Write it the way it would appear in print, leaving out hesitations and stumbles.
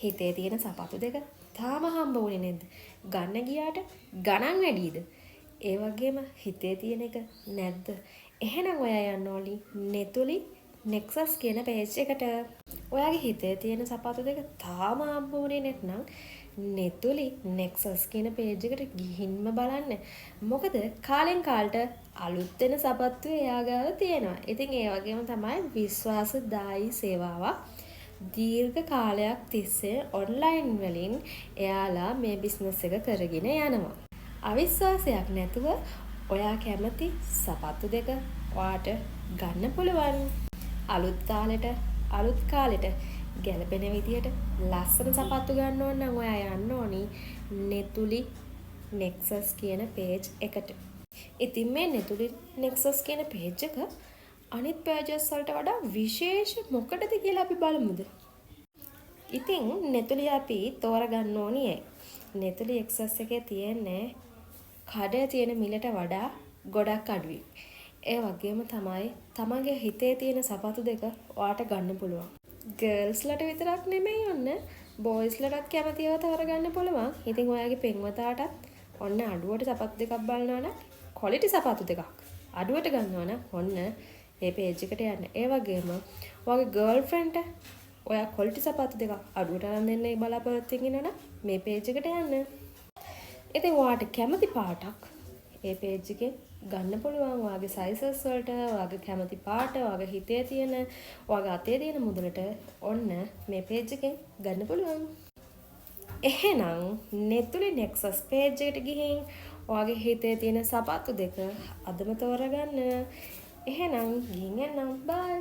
හිතේ තියෙන සපත්තු දෙක තාම හම්බ වුණේ නැද්ද? ගන්න ගියාට ගණන් වැඩිද? ඒ වගේම හිතේ තියෙන එක නැද්ද? එහෙනම් ඔයා යන්න ඕනි නෙතුලි Nexus කියන page එකට. ඔයාගේ හිතේ තියෙන සපත්තු දෙක තාම හම්බ වුණේ නැත්නම් නෙතුලි Nexus කියන page එකට ගිහින්ම බලන්න. මොකද කාලෙන් කාලට අලුත් වෙන සපත්තු එයා ගාව තියෙනවා. ඉතින් ඒ වගේම තමයි විශ්වාසදායී සේවාවක්. දීර්ඝ කාලයක් තිස්සේ ඔන්ලයින් වලින් එයාලා මේ බිස්නස් එක කරගෙන යනවා. අවිශ්වාසයක් නැතුව ඔයා කැමති සපත්තු දෙක ඔයාට ගන්න පුළුවන්. අලුත් කාලෙට ගැලපෙන විදියට ලස්සන සපත්තු ගන්න ඕන නම් ඔයා යන්න ඕනි නෙතුලි Nexus කියන page එකට. ඉතින් මේ නෙතුලි Nexus කියන page එක අනිත් pages වලට වඩා විශේෂ මොකටද කියලා අපි බලමුද? ඉතින් නෙතුලි අපි තෝරගන්න ඕනි නෙතුලි Nexus එකේ තියෙන්නේ කඩේ තියෙන මිලට වඩා ගොඩක් අඩුයි. ඒ වගේම තමයි තමන්ගේ හිතේ තියෙන සපත්තු දෙක ඔයාට ගන්න පුළුවන්. ගර්ල්ස්ලට විතරක් නෙමෙයි ඔන්න බොයිස්ලටත් කැමති ඒවා තෝරගන්න පුළුවන්. ඉතින් ඔයාගේ පෙම්වතාටත් ඔන්න අඩුවට සපත්තු දෙකක් බලනවා නම් ක්වොලිටි සපත්තු දෙකක් අඩුවට ගන්නවා නම් ඔන්න මේ page එකට යන්න. ඒ වගේම ඔයාගේ ගර්ල්ෆ්‍රෙන්ඩ්ට ඔයා ක්වොලිටි සපත්තු දෙකක් අඩුවට අරන් දෙන්න බලාපොරොත්තු වෙනවා නම් මේ page එකට යන්න. ඉතින් ඔයාට කැමති පාටක් මේ page එකේ ගන්න පුළුවන්. ඔයාගේ sizes වලට ඔයාගේ කැමති පාට ඔයාගේ හිතේ තියෙන ඔයාගේ අතේ තියෙන මුදලට ඔන්න මේ page එකෙන් ගන්න පුළුවන්. එහෙනම් නෙතුලි Nexus page එකට ගිහින් ඔයාගේ හිතේ තියෙන සපත්තු දෙක අදම තෝරගන්න. එහෙනම් ගිහින් එන්නම්. බයි.